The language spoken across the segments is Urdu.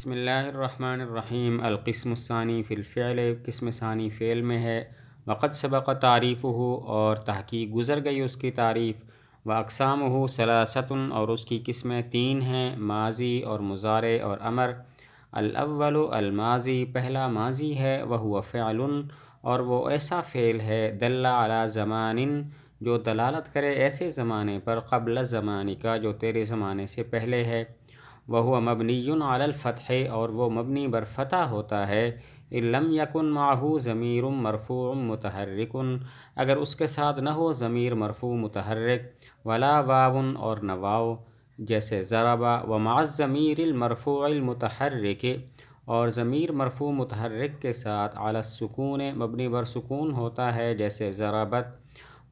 بسم اللہ الرحمن الرحیم۔ القسم الثانی فی الفعل، قسم ثانی فعل میں ہے۔ وقد سبق تعریفہ، اور تحقیق گزر گئی اس کی تعریف۔ واقسامہ ثلاثۃ، اور اس کی قسمیں تین ہیں، ماضی اور مضارع اور امر۔ الاول الماضی، پہلا ماضی ہے، وہو فعل، اور وہ ایسا فعل ہے، دل علی زمان، جو دلالت کرے ایسے زمانے پر، قبل الزمان کا، جو تیرے زمانے سے پہلے ہے۔ وہو مبنی علی الفتح، اور وہ مبنی بر فتح ہوتا ہے، ان لم یکن معہ ضمیر مرفوع متحرک، اگر اس کے ساتھ نہ ہو ضمیر مرفوع متحرک، ولا واو، اور نہ واو، جیسے ضربا، ومع الضمیر المرفوع المتحرک، اور ضمیر مرفوع متحرک کے ساتھ علی السکون، مبنی بر سکون ہوتا ہے، جیسے ضربت،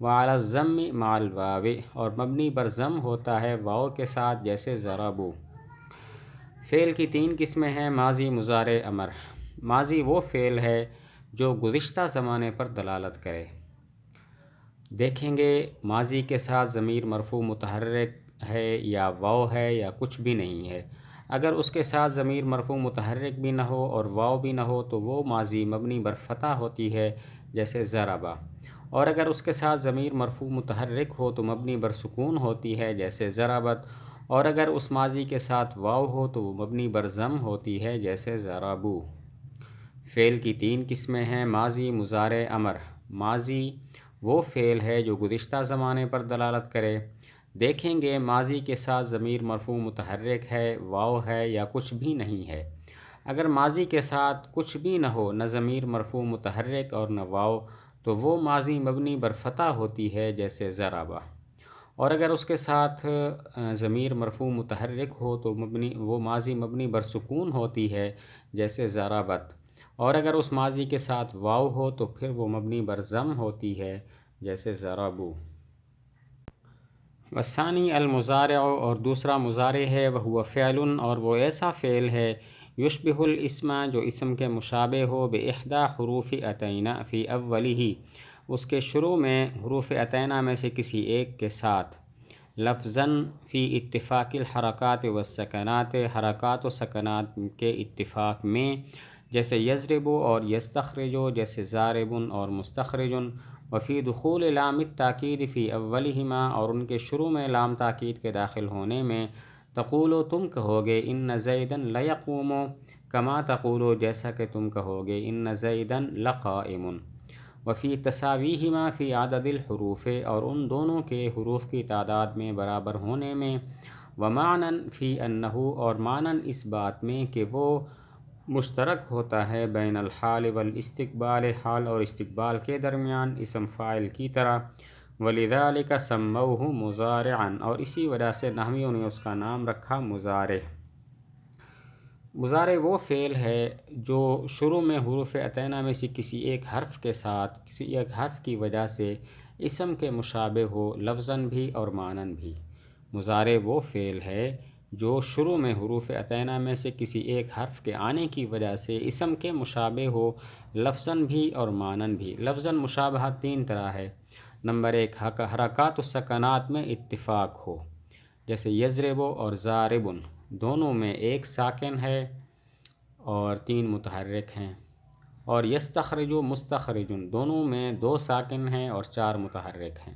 وعلی الضم مع الواو، اور مبنی بر ضم ہوتا ہے واو کے ساتھ، جیسے ضربوا۔ فعل کی تین قسمیں ہیں، ماضی، مضارع، امر۔ ماضی وہ فعل ہے جو گزشتہ زمانے پر دلالت کرے۔ دیکھیں گے ماضی کے ساتھ ضمیر مرفوع متحرک ہے یا واو ہے یا کچھ بھی نہیں ہے۔ اگر اس کے ساتھ ضمیر مرفوع متحرک بھی نہ ہو اور واو بھی نہ ہو تو وہ ماضی مبنی بر فتح ہوتی ہے، جیسے ضربا، اور اگر اس کے ساتھ ضمیر مرفوع متحرک ہو تو مبنی بر سکون ہوتی ہے، جیسے ضربت، اور اگر اس ماضی کے ساتھ واو ہو تو وہ مبنی بر ضم ہوتی ہے، جیسے ضربوا۔ فعل کی تین قسمیں ہیں، ماضی، مضارع، امر۔ ماضی وہ فعل ہے جو گزشتہ زمانے پر دلالت کرے۔ دیکھیں گے ماضی کے ساتھ ضمیر مرفوع متحرک ہے، واو ہے یا کچھ بھی نہیں ہے۔ اگر ماضی کے ساتھ کچھ بھی نہ ہو، نہ ضمیر مرفوع متحرک اور نہ واو، تو وہ ماضی مبنی بر فتح ہوتی ہے، جیسے ضربا، اور اگر اس کے ساتھ ضمیر مرفوع متحرک ہو تو وہ ماضی مبنی بر سکون ہوتی ہے، جیسے ضربت، اور اگر اس ماضی کے ساتھ واو ہو تو پھر وہ مبنی بر ضم ہوتی ہے، جیسے ضربوا۔ والثانی المضارع، اور دوسرا مضارع ہے، وہو فعل، اور وہ ایسا فعل ہے، یشبہ الاسم، جو اسم کے مشابہ ہو، باحدی حروف اتینہ فی اولہ، اس کے شروع میں حروف اتینہ میں سے کسی ایک کے ساتھ، لفظاً فی اتفاق الحرکات والسکنات، حرکات و سکنات کے اتفاق میں، جیسے یضرب اور یستخرج، جیسے ضارب اور مستخرج، وفی دخول لام التاکید فی اولہما، اور ان کے شروع میں لام تاکید کے داخل ہونے میں، تقولو تم کہو گے، ان زیدن لیقوم، کما تقولو جیسا کہ تم کہو گے، ان زیدن لقائم، وفی تساویہما فی عدد الحروف، اور ان دونوں کے حروف کی تعداد میں برابر ہونے میں، ومعنن فی انہ، اور معنن اس بات میں کہ وہ مشترک ہوتا ہے، بین الحال والاستقبال، حال اور استقبال کے درمیان، اسم فاعل کی طرح، ولذالک سموہ مضارعا، اور اسی وجہ سے نحویوں نے اس کا نام رکھا مضارع۔ مضارع وہ فعل ہے جو شروع میں حروف اتینہ میں سے کسی ایک حرف کے ساتھ، کسی ایک حرف کی وجہ سے اسم کے مشابہ ہو، لفظاً بھی اور معناً بھی۔ مضارع وہ فعل ہے جو شروع میں حروف اتینہ میں سے کسی ایک حرف کے آنے کی وجہ سے اسم کے مشابہ ہو، لفظاً بھی اور معناً بھی۔ لفظاً مشابہت تین طرح ہے۔ نمبر ایک، حرکات و سکنات میں اتفاق ہو، جیسے یضرب اور ضارب، دونوں میں ایک ساکن ہے اور تین متحرک ہیں، اور یستخرج مستخرج، دونوں میں دو ساکن ہیں اور چار متحرک ہیں۔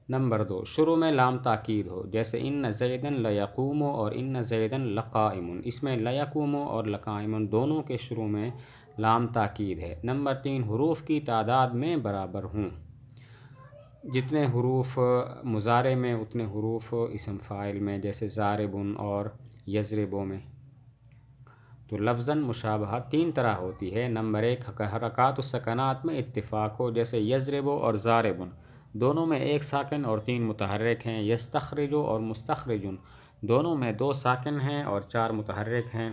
نمبر دو، شروع میں لام تاکید ہو، جیسے ان زیدن لیقوم اور ان زیدن لقائم، اس میں لیقوم اور لقائم دونوں کے شروع میں لام تاکید ہے۔ نمبر تین، حروف کی تعداد میں برابر ہوں، جتنے حروف مضارع میں اتنے حروف اسم فاعل میں، جیسے ضارب اور یضرب میں۔ تو لفظاً مشابہت تین طرح ہوتی ہے۔ نمبر ایک، حرکات و سکنات میں اتفاق ہو، جیسے یضرب اور ضارب، دونوں میں ایک ساکن اور تین متحرک ہیں۔ یستخرج اور مستخرج، دونوں میں دو ساکن ہیں اور چار متحرک ہیں۔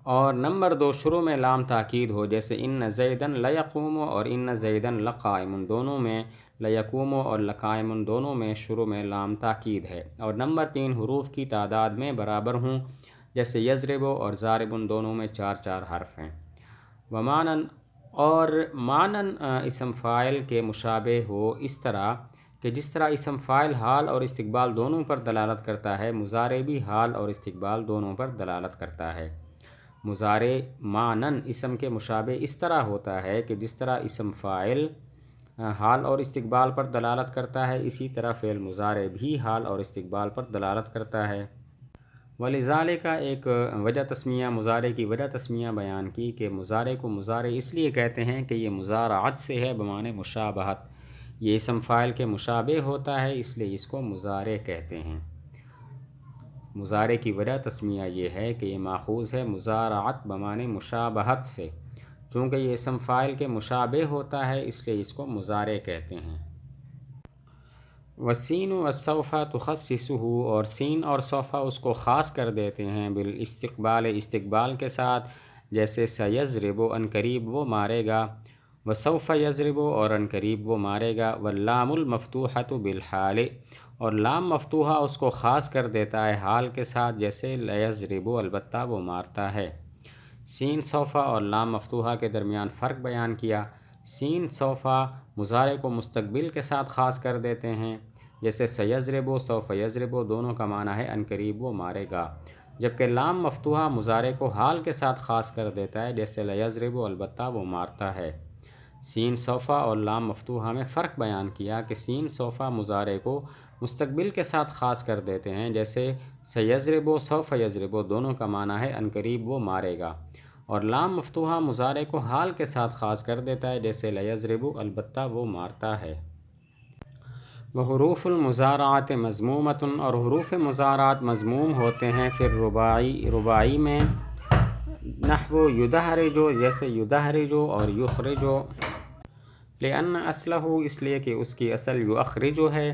اور نمبر دو، شروع میں لام تاکید ہو، جیسے ان زیدن لیقوم اور ان زیدن لقائم، دونوں میں لیقوم اور لقائم دونوں میں شروع میں لام تاکید ہے۔ اور نمبر تین، حروف کی تعداد میں برابر ہوں، جیسے یضرب اور ضارب، دونوں میں چار چار حرف ہیں۔ ومعنن، اور معنن اسم فاعل کے مشابہ ہو، اس طرح کہ جس طرح اسم فاعل حال اور استقبال دونوں پر دلالت کرتا ہے، مضارع بھی حال اور استقبال دونوں پر دلالت کرتا ہے۔ مضارع معنن اسم کے مشابہ اس طرح ہوتا ہے کہ جس طرح اسم فاعل حال اور استقبال پر دلالت کرتا ہے، اسی طرح فعل مضارع بھی حال اور استقبال پر دلالت کرتا ہے۔ ولذالک ایک وجہ تسمیہ مضارع کی وجہ تسمیہ بیان کی کہ مضارع کو مضارع اس لیے کہتے ہیں کہ یہ مضارعت سے ہے بمعنی مشابہت، یہ اسم فاعل کے مشابہ ہوتا ہے، اس لیے اس کو مضارع کہتے ہیں۔ مضارع کی وجہ تسمیہ یہ ہے کہ یہ ماخوذ ہے مضارعت بمعنی مشابہت سے، چونکہ یہ اسم فاعل کے مشابہ ہوتا ہے اس لیے اس کو مضارع کہتے ہیں۔ والسین والسوف تخصصه اور سین اور سوف اس کو خاص کر دیتے ہیں بالاستقبال استقبال کے ساتھ، جیسے سیضرب ان قریب وہ مارے گا، وسوف یضرب اور ان قریب وہ مارے گا، واللام المفتوحۃ بالحال اور لام مفتوحہ اس کو خاص کر دیتا ہے حال کے ساتھ، جیسے لیضرب البتہ وہ مارتا ہے۔ سین سوفا اور لام مفتوحہ کے درمیان فرق بیان کیا۔ سین سوفا مضارع کو مستقبل کے ساتھ خاص کر دیتے ہیں، جیسے سیضرب و سوف یضرب دونوں کا معنی ہے ان قریب وہ مارے گا، جبکہ لام مفتوحہ مضارع کو حال کے ساتھ خاص کر دیتا ہے، جیسے لیضرب البتہ وہ مارتا ہے۔ سین سوفا اور لام مفتوحہ میں فرق بیان کیا کہ سین سوفا مضارع کو مستقبل کے ساتھ خاص کر دیتے ہیں، جیسے سیضرب و سوف یضرب دونوں کا معنی ہے ان قریب وہ مارے گا، اور لام مفتوحہ مضارع کو حال کے ساتھ خاص کر دیتا ہے، جیسے لیضرب البتہ وہ مارتا ہے۔ وحروف المضارعات مضمومۃ اور حروف مضارعات مضموم ہوتے ہیں پھر رباعی میں، نحو یدحرج جیسے یدحرج اور یخرج، لأن اصلہ اس لیے کہ اس کی اصل یخرج ہے،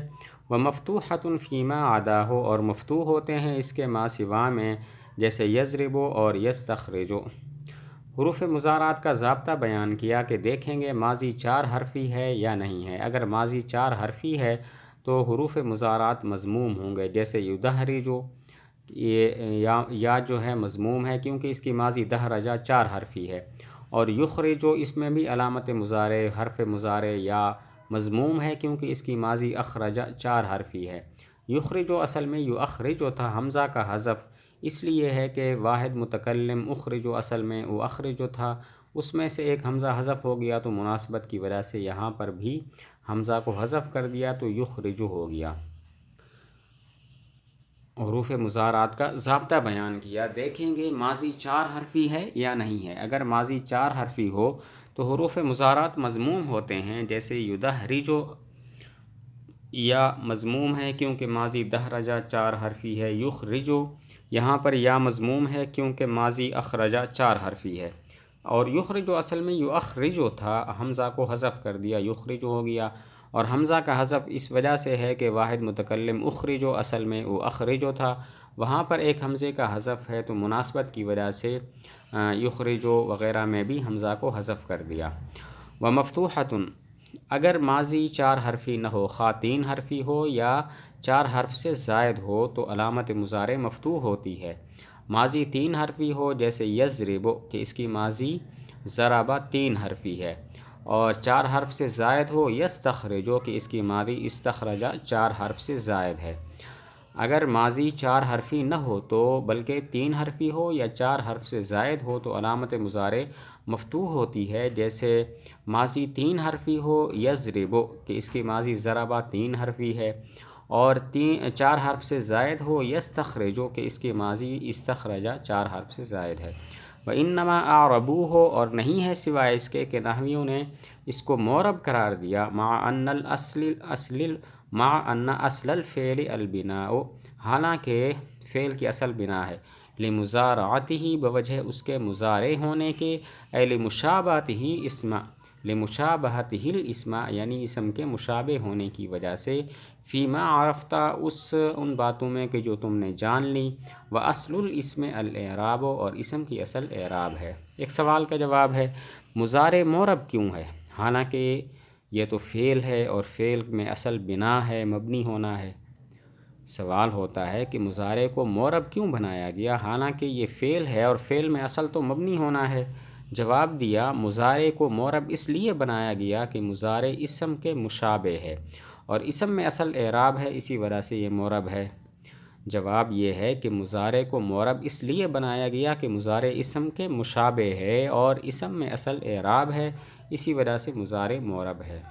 ومفتوحۃ فیما عداہ اور مفتوح ہوتے ہیں اس کے ما سوا میں، جیسے یضرب اور یستخرج۔ حروف مضارعات کا ضابطہ بیان کیا کہ دیکھیں گے ماضی 4 حرفی ہے یا نہیں ہے۔ اگر ماضی 4 حرفی ہے تو حروف مضارعات مضموم ہوں گے، جیسے یدحرج یا جو ہے مضموم ہے کیونکہ اس کی ماضی دحرجہ 4 حرفی ہے، اور یخرج اس میں بھی علامت مضارع حرف مضارع یا مضموم ہے کیونکہ اس کی ماضی اخرجہ 4 حرفی ہے۔ یخرج اصل میں یخرج تھا، حمزہ کا حذف اس لیے ہے کہ واحد متکلم اخرج اصل میں اخرج تھا، اس میں سے ایک حمزہ حذف ہو گیا تو مناسبت کی وجہ سے یہاں پر بھی حمزہ کو حذف کر دیا تو یخرج ہو گیا۔ حروف مضارعات کا ضابطہ بیان کیا، دیکھیں گے ماضی 4 حرفی ہے یا نہیں ہے۔ اگر ماضی 4 حرفی ہو تو حروف مضارعات مضموم ہوتے ہیں، جیسے یدحرج یا مضموم ہے کیونکہ ماضی دحرجہ 4 حرفی ہے، یخرج یہاں پر یا مضموم ہے کیونکہ ماضی اخرجہ 4 حرفی ہے، اور یخرج اصل میں یخرج تھا، حمزہ کو حذف کر دیا یخرج ہو گیا، اور حمزہ کا حذف اس وجہ سے ہے کہ واحد متکلم اخرج اصل میں اخرج تھا، وہاں پر ایک حمزے کا حذف ہے تو مناسبت کی وجہ سے یخرج وغیرہ میں بھی حمزہ کو حذف کر دیا۔ ومفتوحۃ اگر ماضی 4 حرفی نہ ہو، خواہ 3 حرفی ہو یا 4 حرف سے زائد ہو تو علامت مضارع مفتوح ہوتی ہے۔ ماضی 3 حرفی ہو جیسے یضرب کہ اس کی ماضی ضربہ 3 حرفی ہے، اور 4 حرف سے زائد ہو یستخرج کہ اس کی ماضی استخرجہ 4 حرف سے زائد ہے۔ اگر ماضی 4 حرفی نہ ہو تو بلکہ 3 حرفی ہو یا 4 حرف سے زائد ہو تو علامت مضارع مفتوح ہوتی ہے، جیسے ماضی 3 حرفی ہو یضرب کہ اس کی ماضی ضربہ 3 حرفی ہے، اور 4 حرف سے زائد ہو یستخرج کہ اس کی ماضی استخرجہ 4 حرف سے زائد ہے۔ وَإِنَّمَا أَعْرَبُوهُ اور نہیں ہے سوائے اس کے کہ نحویوں نے اس کو معرب قرار دیا، مع ان اصل الفعل البناء حالانکہ فعل کی اصل بنا ہے، لمضارعته بوجہ اس کے مضارع ہونے کے، اے لمشابہته اسم لمشابہته الاسم یعنی اسم کے مشابہ ہونے کی وجہ سے، فیما عرفتہ ان باتوں میں کہ جو تم نے جان لی، واصل الاسم الاعراب اور اسم کی اصل اعراب ہے۔ ایک سوال کا جواب ہے، مضارع معرب کیوں ہے حالانکہ یہ تو فعل ہے اور فعل میں اصل بنا ہے، مبنی ہونا ہے۔ سوال ہوتا ہے کہ مضارع کو معرب کیوں بنایا گیا حالانکہ یہ فعل ہے اور فعل میں اصل تو مبنی ہونا ہے؟ جواب دیا، مضارع کو معرب اس لیے بنایا گیا کہ مضارع اسم کے مشابہ ہے، اور اسم میں اصل اعراب ہے، اسی وجہ سے یہ معرب ہے۔ جواب یہ ہے کہ مضارع کو معرب اس لیے بنایا گیا کہ مضارع اسم کے مشابہ ہے اور اسم میں اصل اعراب ہے، اسی وجہ سے مضارع معرب ہے۔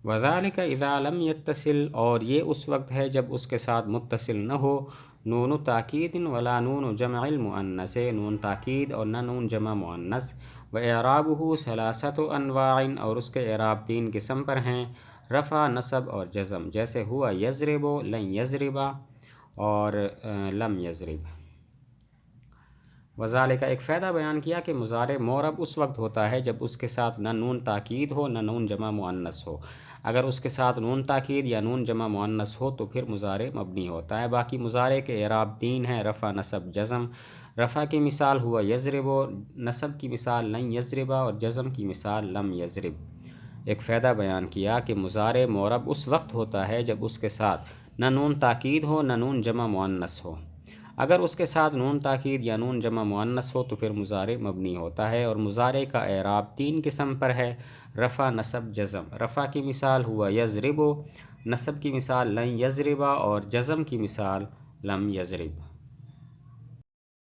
وذالک اذا لم یتصل، اور یہ اس وقت ہے جب اس کے ساتھ متصل نہ ہو نون تاکید ولا نون جمع المؤنث، نون تاکید اور نہ نون جمع مؤنث، و اعرابہ ثلاثۃ انواع، اور اس کے اعراب 3 قسم پر ہیں، رفع، نصب اور جزم، جیسے ہوا یضرب، لن یضربا اور لم یضرب۔ وذالک ایک فائدہ بیان کیا کہ مضارع معرب اس وقت ہوتا ہے جب اس کے ساتھ نہ نون تاکید ہو نہ نون جمع مؤنث ہو۔ اگر اس کے ساتھ نون تاکید یا نون جمع مؤنث ہو تو پھر مضارع مبنی ہوتا ہے۔ باقی مضارع کے اعراب 3 ہیں، رفع، نصب، جزم۔ رفع کی مثال ہوا یضرب، نصب کی مثال لن یضربا اور جزم کی مثال لم یضرب۔ ایک فائدہ بیان کیا کہ مضارع معرب اس وقت ہوتا ہے جب اس کے ساتھ نہ نون تاکید ہو نہ نون جمع مؤنث ہو۔ اگر اس کے ساتھ نون تاکید یا نون جمع مؤنث ہو تو پھر مضارع مبنی ہوتا ہے، اور مضارع کا اعراب 3 قسم پر ہے، رفع، نصب، جزم۔ رفع کی مثال ہوا یضرب، نصب کی مثال لن یضربا اور جزم کی مثال لم یضرب۔